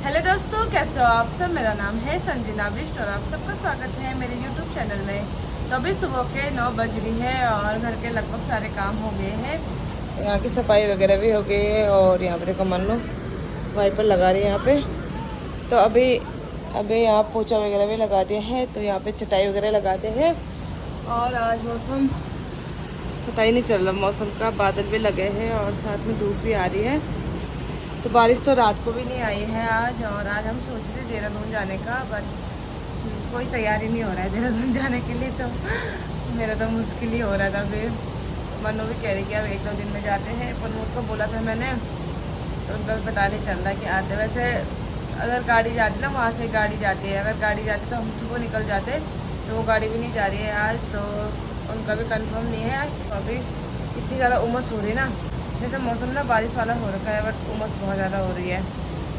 Hello दोस्तों, कैसे हो आप सब। मेरा नाम है संजना बिष्ट और आप सबका स्वागत है मेरे यूट्यूब चैनल में। तो अभी सुबह के 9 बज रही है और घर के लगभग सारे काम हो गए हैं। यहाँ की सफाई वगैरह भी हो गई है और यहाँ पे देखो मन लो वाइपर लगा रही है यहाँ पे। तो अभी यहाँ पोछा वगैरह भी लगा दिए हैं, तो यहाँ पे चटाई वगैरह लगाते हैं। और आज मौसम पता ही नहीं चल रहा, मौसम का बादल भी लगे हैं और साथ में धूप भी आ रही है। तो बारिश तो रात को भी नहीं आई है आज। और आज हम सोच रहे थे देहरादून जाने का, बट कोई तैयारी नहीं हो रहा है देहरादून जाने के लिए। तो मेरा तो मुश्किल ही हो रहा था। फिर मनु भी कह रही कि अब 1-2 दिन में जाते हैं, पर उनको बोला था मैंने, तो उनका भी पता नहीं चल रहा कि आते। वैसे अगर गाड़ी जाती ना, वहाँ से गाड़ी जाती है, अगर गाड़ी जाती तो हम सुबह निकल जाते, तो वो गाड़ी भी नहीं जा रही है आज, तो उनका भी कंफर्म नहीं है। तो अभी इतनी ज़्यादा उमस हो रही ना, जैसे मौसम ना बारिश वाला हो रखा है, बट उमस बहुत ज़्यादा हो रही है।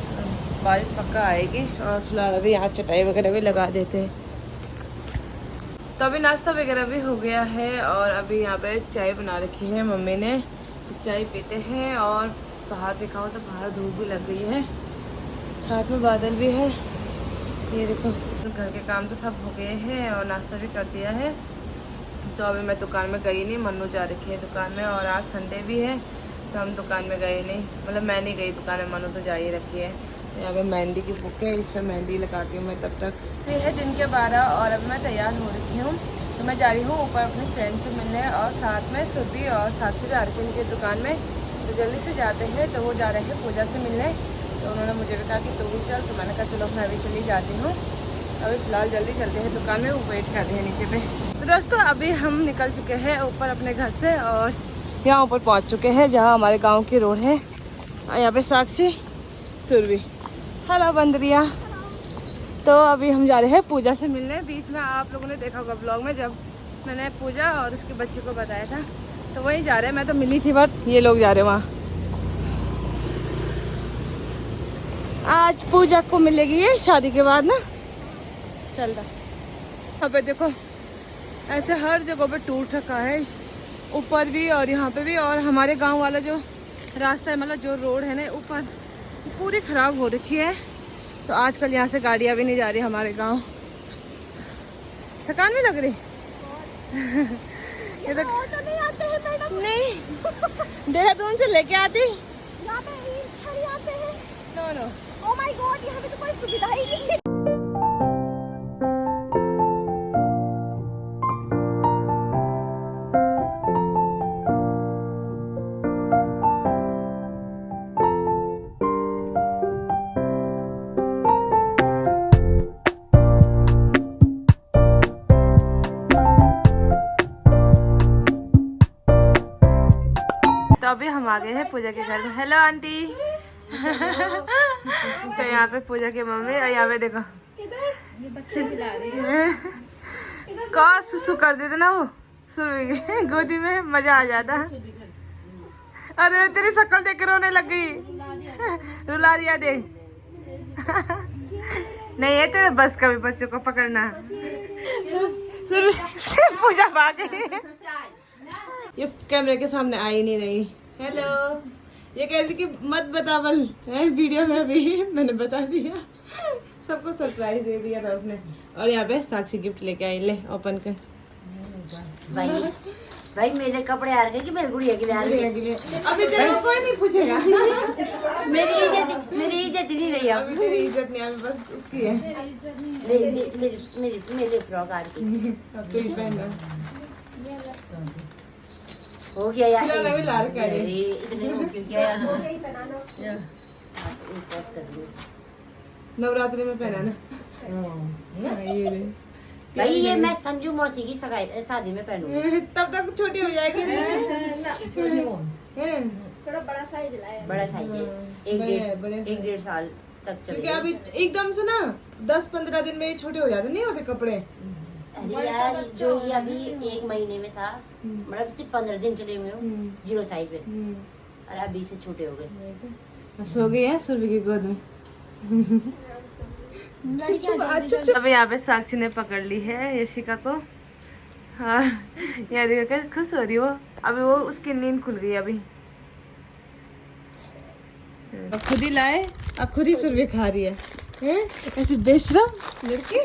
तो बारिश पक्का आएगी। और फिलहाल अभी यहाँ चटाई वगैरह भी लगा देते हैं। तो अभी नाश्ता वगैरह भी हो गया है और अभी यहाँ पे चाय बना रखी है मम्मी ने, तो चाय पीते हैं। और बाहर दिखाओ तो बाहर धूप भी लग गई है, साथ में बादल भी है। ये देखो, तो घर के काम तो सब हो गए हैं और नाश्ता भी कर दिया है। तो अभी मैं दुकान में गई नहीं, मन्नू जा रखी है दुकान में, और आज संडे भी है तो हम दुकान में गए नहीं। मतलब मैं नहीं गई दुकान में, मनु तो जा ही रखी है। तो यहाँ पे मेहंदी की बुक है, इस पर मेहंदी लगा के मैं तब तक। ये है दिन के 12 और अब मैं तैयार हो रखी हूँ। तो मैं जा रही हूँ ऊपर अपने फ्रेंड से मिलने, और साथ में सुरभि और साक्षी भी आ रही थी नीचे दुकान में। तो जल्दी से जाते हैं। तो वो जा रहे हैं पूजा से मिलने, तो उन्होंने मुझे भी कहा कि तू भी चल, तो मैंने कहा चलो मैं भी चली जाती हूँ। अभी फ़िलहाल जल्दी चलते हैं दुकान में, वो वेट कर रहे हैं नीचे पे। तो दोस्तों अभी हम निकल चुके हैं ऊपर अपने घर से और यहाँ ऊपर पहुँच चुके हैं जहाँ हमारे गांव की रोड है। और यहाँ पे साक्षी, सुरभि, हेलो बंदरिया। तो अभी हम जा रहे हैं पूजा से मिलने। बीच में आप लोगों ने देखा होगा ब्लॉग में, जब मैंने पूजा और उसके बच्चे को बताया था, तो वहीं जा रहे हैं। मैं तो मिली थी, बट ये लोग जा रहे हैं वहाँ। आज पूजा को मिलेगी ये शादी के बाद ना, चल रहा। यहाँ पे देखो ऐसे हर जगह पे टूट रखा है, ऊपर भी और यहाँ पे भी। और हमारे गांव वाला जो रास्ता है, मतलब जो रोड है ना ऊपर, पूरी खराब हो रखी है। तो आजकल यहाँ से गाड़ियाँ भी नहीं जा रही हमारे गांव। थकान भी लग रही ये तो ऑटो नहीं आते हैं मैडम। नहीं देहरादून से लेके आती, यहाँ पे ई-रिक्शा आते हैं। No no, oh my god, यहाँ पे तो कोई सुविधा ही नहीं है। तो अभी हम आ गए हैं पूजा के घर में। हेलो आंटी तो यहाँ पे पूजा की मम्मी, और यहाँ पे देखो का सुसु कर देते ना वो सुरभि की गोदी में, मजा आ जाता। अरे तेरी शक्ल देख के रोने लग गई, रुला दिया दे नहीं है तेरे बस का भी बच्चों को पकड़ना। सुरभि पूजा भाग गई, ये कैमरे के सामने आ ही नहीं रही। हेलो, ये कह रही कि मत बता बल है वीडियो में, भी मैंने बता दिया, सबको सरप्राइज दे दिया था उसने। और यहाँ पे साक्षी गिफ्ट लेके आई, ले ओपन कर। भाई मेरे कपड़े आ रहे कि मेरी गुड़िया के लिए आ रहे हैं। अभी तेरे को कोई नहीं पूछेगा मेरी इज्जत नहीं रही। अभी तेरी इज्जत नहीं, अभी बस उसकी है। मेरी फ्रॉक आ रही अब तो ही पहनना हो गया यार। अभी लार कर नवरात्रि में पहना ना। ये ले भाई, ये मैं संजू मौसी की शादी में पहनूंगी। तब तक छोटी हो जाएगी। थोड़ा बड़ा साइज लाया, बड़ा साइज है, 1-1.5 साल तक चलेगा। क्योंकि अभी एकदम से ना 10-15 दिन में ये छोटे हो जाते, नहीं होते कपड़े। अरे यार, जो ये अभी 1 महीने में था, मतलब सिर्फ 15 दिन चले हुए हो 0 साइज में, और अभी से छोटे हो गए। सो गई है सुरभि की गोद में। अभी यहाँ पे साक्षी ने पकड़ ली है यशिका को। हाँ यार देखो खुश हो रही वो। अभी वो उसकी नींद खुल गई अभी। खुद ही लाए और खुद ही सुरभि खा रही है, हैं? ऐसी बेशरम लड़की।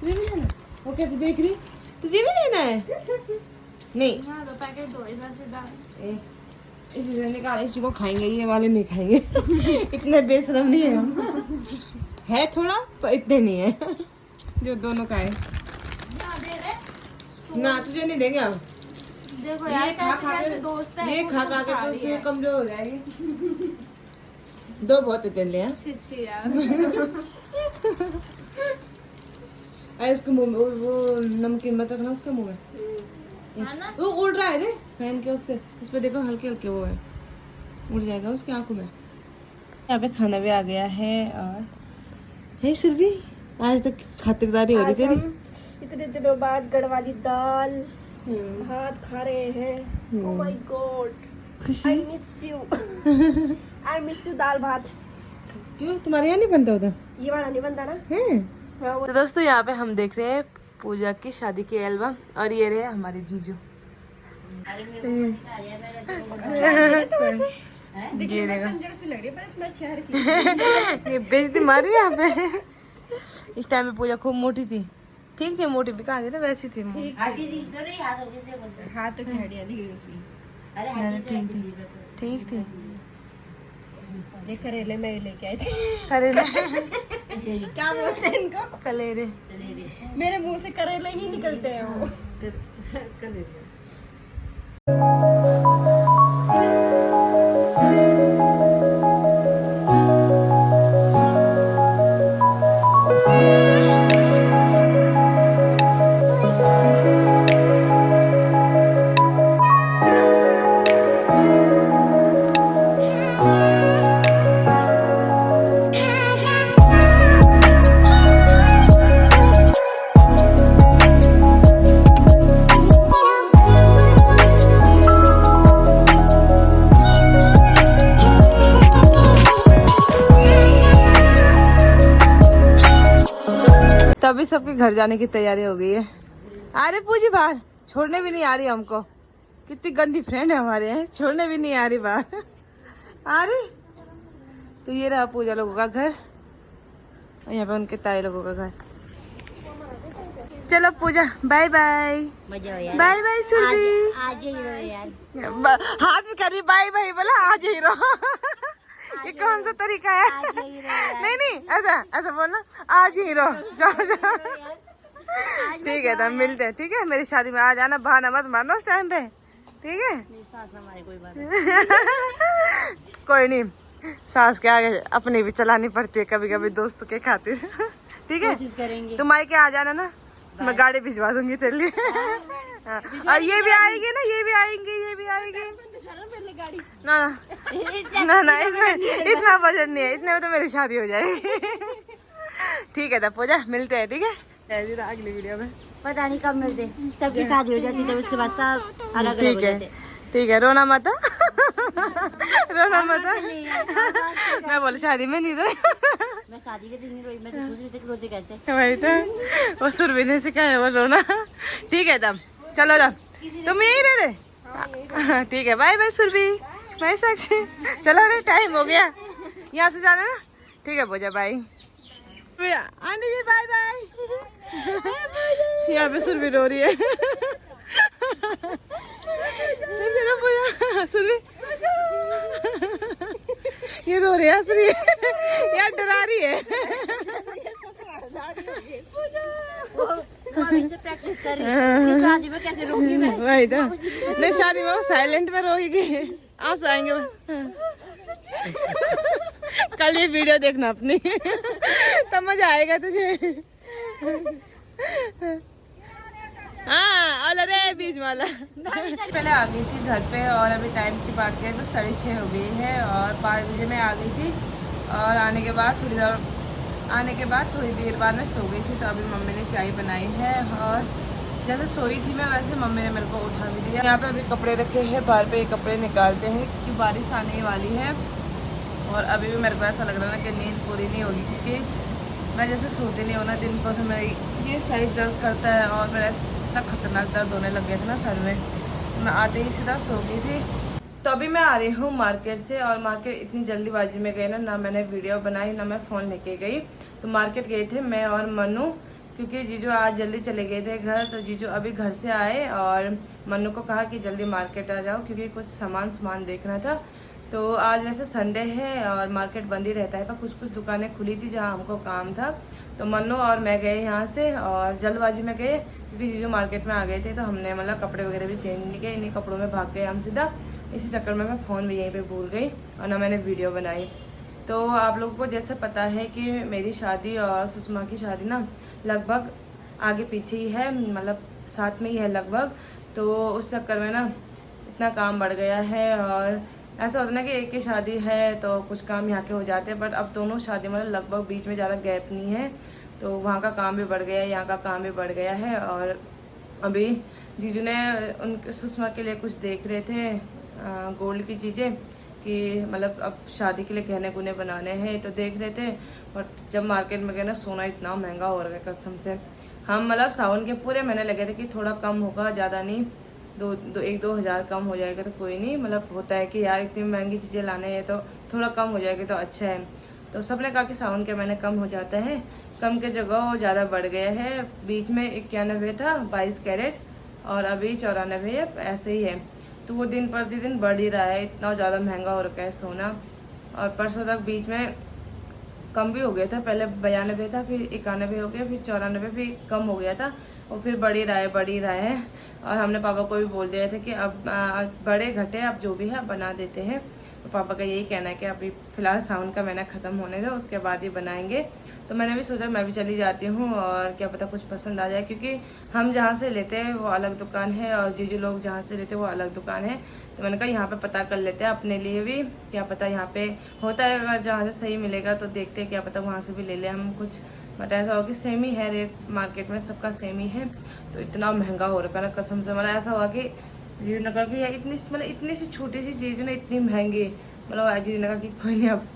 तुझे भी लेना? वो कैसे देख रही? तुझे भी लेना है? नहीं, हाँ, तो पैकेट दो इधर से डाल। इसे निकाल, इसी को खाएंगे, ये वाले नहीं खाएंगे। इतने बेशरम नहीं है हम। है थोड़ा पर इतने नहीं है जो दोनों खाए। ना दे रहे। ना तुझे नहीं देंगे हम। देखो यार, ये खा खा कैसे के दोस्त है, ये खुद खा खुद खा के खा तो रही तू है। कमजोर हो जाएगी। दो बहुत अकेले हैं। छी यार। अरे उसके मुंह में वो नमकीन मत रखना उसके मुंह में। है ना? वो उड़ रहा है रे फैन के उससे, उस पे देखो हल्के हल्के वो है, उड़ जाएगा उसकी आंखों में। यहाँ पे खाना भी आ गया है। और हे सुरभि, आज तक खातिरदारी हो रही आज तेरी। हम इतने दिनों बाद गढ़वाली दाल भात खा रहे हैं। ओह my god, Khushi. I miss you. I miss you dal bhat. क्यों तुम्हारे यहाँ नहीं बनता उधर? ये वाला नहीं बनता ना? है हाँ, वो तो दोस्तों यहाँ पे हम देख रहे हैं पूजा की शादी की एल्बम, और ये रहे हमारे जीजू। ये देखो कंजर सी लग रही है, पर इसमें शहर की। ये बेइज्जती मारी यहाँ पे। इस टाइम पे पूजा खूब मोटी थी, ठीक थी, मोटी भी कहा ना, वैसी थी मोटी। हड्डी दिख तो रही, हाथ होके से बोलते हैं। हाथ तो हड्डियां दिख रही उसकी। अरे हड्डी तो ऐसी दिख रही है। ठीक थी। ये करेले मैं लेके आई थी। करेले क्या बोलते हैं इनको? कलेरे। मेरे मुंह से करेले ही निकलते हैं वो। तभी सबके घर जाने की तैयारी हो गई है। अरे पूजी बाहर छोड़ने भी नहीं आ रही हमको, कितनी गंदी फ्रेंड है हमारे यहाँ, छोड़ने भी नहीं आ रही बाहर। अरे तो ये रहा पूजा लोगों का घर, और यहाँ पे उनके ताई लोगों का घर। चलो पूजा बाय बाय। मजा हो यार। Bye bye Surbhi. आज ही रहो यार। हाथ भी करी बाय बाय बोला, आज ही रहो। ये कौन सा तरीका है? आज ही रहो यार। नहीं नहीं ऐसा ऐसा बोलना, आज ही रहो, जाओ जाओ। ठीक है तब मिलते हैं, ठीक है? मेरी शादी में आ जाना, बहाना मत मारना उस टाइम पे, ठीक है? मेरी सास ना मारे, कोई बात नहीं। कोई नहीं, सास के आगे अपनी भी चलानी पड़ती है कभी कभी दोस्तों के खातिर। ठीक है, कोशिश करेंगे। तुम आके आ जाना ना, मैं गाड़ी भिजवा दूंगी तेरे लिए। हाँ, और ये भी आएगी ना, ये भी आएंगे, ये भी आएंगे। ना ना ना इतना बजट नहीं है, इतने में तो मेरी शादी हो जाएगी। ठीक है तब पूजा मिलते हैं, ठीक है? अगली वीडियो में पता नहीं कब मिलते, सबकी शादी हो जाती है, उसके बाद सब अलग अलग हो ठीक है, जाते। ठीक है, रोना मत। रोना मत। मैं बोल शादी में नहीं रोई। मैं शादी के दिन नहीं रोई, मैं तो सोच रही थी कि रोते कैसे। वही तो, वो सुरभि ने सिखाया वो रोना। ठीक है तब चलो तब, तुम यही रह रहे? ठीक है, बाय बाय सुरभि, बाय साक्षी। चलो रे टाइम हो गया, यहाँ से जाना ना। ठीक है पूजा बाय। आंटी जी बाय बाय। यहाँ पे सुरभि रो रही है। चलो पूजा, सुरभि ये रो रही है, हंस रही है, यार डरा रही है। वो अभी से प्रैक्टिस कर रही है, शादी में कैसे रोगी मैं। वही तो, नहीं शादी में वो साइलेंट में रोएगी, आंसू आएंगे। कल ये वीडियो देखना अपनी, तब मजा आएगा तुझे। हाँ और अरे बीच वाला। पहले आ गई थी घर पे, और अभी टाइम की बात करें तो 6:30 हो गई है, और 5 बजे मैं आ गई थी। और आने के बाद थोड़ी देर बाद मैं सो गई थी, तो अभी मम्मी ने चाय बनाई है, और जैसे सोई थी मैं वैसे मम्मी ने मेरे को उठा भी दिया। यहाँ पे अभी कपड़े रखे हैं बाहर पे, ये कपड़े निकालते हैं क्योंकि बारिश आने वाली है। और अभी भी मेरे को ऐसा लग रहा है कि नींद पूरी नहीं होगी, क्योंकि मैं जैसे सोती नहीं हूँ ना दिन को, तो मेरी ये साइड दर्द करता है, और मेरा इतना खतरनाक दर्द होने लग गया था ना सर में। मैं आते ही सीधा सो गई थी। तो अभी मैं आ रही हूँ मार्केट से, और मार्केट इतनी जल्दीबाजी में गई ना मैंने वीडियो बनाई ना मैं फ़ोन लेके गई। तो मार्केट गए थे मैं और मनु, क्योंकि जीजू आज जल्दी चले गए थे घर। तो जीजू अभी घर से आए और मनु को कहा कि जल्दी मार्केट आ जाओ, क्योंकि कुछ सामान देखना था। तो आज वैसे संडे है और मार्केट बंद ही रहता है, पर कुछ दुकानें खुली थी जहाँ हमको काम था। तो मनु और मैं गए यहाँ से, और जल्दबाजी में गए क्योंकि जीजू मार्केट में आ गए थे। तो हमने मतलब कपड़े वगैरह भी चेंज नहीं किए, इन्हीं कपड़ों में भाग गए हम सीधा। इसी चक्कर में मैं फ़ोन भी यहीं पे भूल गई और ना मैंने वीडियो बनाई। तो आप लोगों को जैसे पता है कि मेरी शादी और सुषमा की शादी ना लगभग आगे पीछे ही है, मतलब साथ में ही है लगभग। तो उस चक्कर में ना इतना काम बढ़ गया है, और ऐसा होता है ना कि एक ही शादी है तो कुछ काम यहाँ के हो जाते हैं, बट अब दोनों शादी मतलब लगभग बीच में ज़्यादा गैप नहीं है। तो वहाँ का काम भी बढ़ गया है, यहाँ का काम भी बढ़ गया है। और अभी जीजू ने उनके सुषमा के लिए कुछ देख रहे थे गोल्ड की चीज़ें, कि मतलब अब शादी के लिए गहने गुने बनाने हैं, तो देख रहे थे। बट जब मार्केट में गए ना सोना इतना महंगा हो रहा है कसम से। हम मतलब सावन के पूरे महीने लगे थे कि थोड़ा कम होगा, ज़्यादा नहीं, 1-2 हज़ार कम हो जाएगा तो कोई नहीं। मतलब होता है कि यार इतनी महंगी चीज़ें लाने हैं तो थोड़ा कम हो जाएगी तो अच्छा है। तो सबने कहा कि सावन के महीने कम हो जाता है, कम के जगह वो ज़्यादा बढ़ गया है। बीच में 91 था 22 कैरेट, और अभी 94 है, ऐसे ही है। तो वो दिन प्रतिदिन बढ़ ही रहा है, इतना ज़्यादा महंगा हो रखा है सोना। और परसों तक बीच में कम भी हो गया था, पहले 92 था, फिर 91 हो गया, फिर 94 भी कम हो गया था, और फिर बढ़ ही रहा है। और हमने पापा को भी बोल दिया था कि अब बड़े घटे अब जो भी है बना देते हैं। तो पापा का यही कहना है कि अभी फ़िलहाल सावन का महीना ख़त्म होने दो, उसके बाद ही बनाएंगे। तो मैंने भी सोचा मैं भी चली जाती हूँ, और क्या पता कुछ पसंद आ जाए, क्योंकि हम जहाँ से लेते हैं वो अलग दुकान है और जीजू लोग जहाँ से लेते हैं वो अलग दुकान है। तो मैंने कहा यहाँ पे पता कर लेते हैं अपने लिए भी, क्या पता यहाँ पे होता है, अगर जहाँ से सही मिलेगा तो देखते हैं, क्या पता वहाँ से भी ले लें हम कुछ। बट ऐसा हो कि सेम ही है रेट, मार्केट में सबका सेम ही है। तो इतना महंगा हो रखा ना कसम से, मतलब ऐसा हुआ कि जीजू ने कहा कि इतनी सी छोटी सी चीज़ ना इतनी महंगी, मतलब जीजू ने कहा कि कोई नहीं अब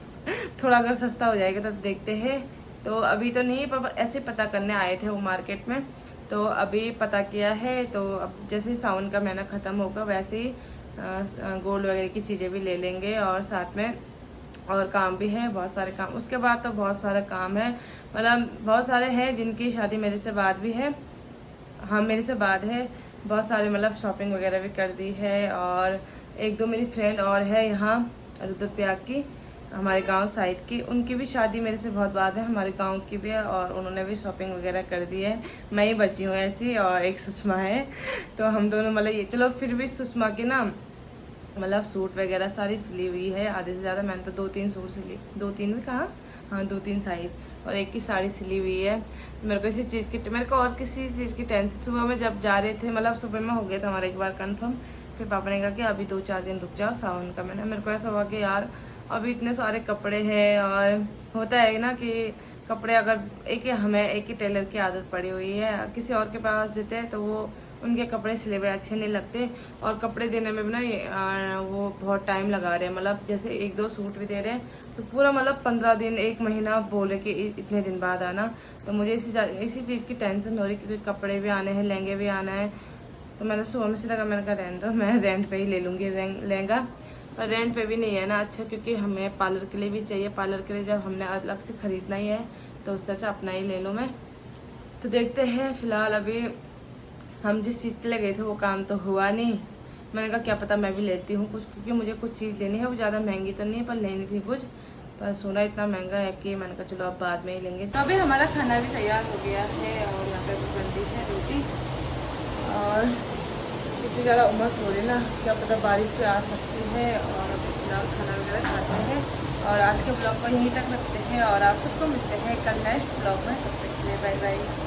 थोड़ा अगर सस्ता हो जाएगा तो देखते हैं। तो अभी तो नहीं, पापा ऐसे पता करने आए थे वो मार्केट में, तो अभी पता किया है। तो अब जैसे ही सावन का महीना ख़त्म होगा वैसे ही गोल्ड वगैरह की चीज़ें भी ले लेंगे, और साथ में और काम भी है बहुत सारे काम। उसके बाद तो बहुत सारा काम है, मतलब बहुत सारे हैं जिनकी शादी मेरे से बाद भी है, हाँ मेरे से बाद है। बहुत सारे मतलब शॉपिंग वगैरह भी कर दी है। और 1-2 मेरी फ्रेंड और है यहाँ रुद्रप्रयाग की, हमारे गांव साइड की, उनकी भी शादी मेरे से बहुत बाद है, हमारे गांव की भी है, और उन्होंने भी शॉपिंग वगैरह कर दी है। मैं ही बची हूँ ऐसी, और एक सुषमा है। तो हम दोनों मतलब ये, चलो फिर भी सुषमा की ना मतलब सूट वगैरह सारी सिली हुई है आधे से ज़्यादा। मैंने तो 2-3 सूट सिली, 2-3 भी कहा, हाँ 2-3 साइड, और एक की साड़ी सिली हुई है। मेरे को मेरे को और किसी चीज़ की टेंशन। सुबह में जब जा रहे थे, मतलब सुबह में हो गया था हमारा एक बार कंफर्म, फिर पापा ने कहा कि अभी 2-4 दिन रुक जाओ सावन का महीना। मेरे को ऐसा हुआ कि यार अभी इतने सारे कपड़े हैं, और होता है ना कि कपड़े अगर हमें एक ही टेलर की आदत पड़ी हुई है, किसी और के पास देते हैं तो वो उनके कपड़े सिले हुए अच्छे नहीं लगते, और कपड़े देने में भी ना वो बहुत टाइम लगा रहे हैं। मतलब जैसे 1-2 सूट भी दे रहे हैं तो पूरा मतलब 15 दिन 1 महीना बोल रहे कि इतने दिन बाद आना। तो मुझे इसी चीज़ की टेंशन हो रही, क्योंकि कपड़े भी आने हैं, लहंगे भी आना है। तो मैंने सुबह में सीधा कहा, मैंने कहा रहने दो, मैं रेंट पे ही ले लूँगी लहंगा। पर रेंट पे भी नहीं है ना अच्छा, क्योंकि हमें पार्लर के लिए भी चाहिए। पार्लर के लिए जब हमने अलग से ख़रीदना ही है तो उससे अच्छा अपना ही ले लूँ मैं। तो देखते हैं, फ़िलहाल अभी हम जिस चीज़ के लिए गए थे वो काम तो हुआ नहीं। मैंने कहा क्या पता मैं भी लेती हूँ कुछ, क्योंकि मुझे कुछ चीज़ लेनी है, वो ज़्यादा महंगी तो नहीं है पर लेनी थी कुछ। पर सोना इतना महंगा है कि मैंने कहा चलो अब बाद में ही लेंगे। तो अभी हमारा खाना भी तैयार हो गया है, और यहाँ पे बनती है रोटी। और इतनी ज़्यादा उमस हो रही ना, क्या पता बारिश भी आ सकती है। और फिलहाल खाना वगैरह खाते हैं, और आज के ब्लॉग को यहीं तक रखते हैं, और आप सबको मिलते हैं कल नेक्स्ट ब्लॉग में। तब तक के लिए बाय बाय।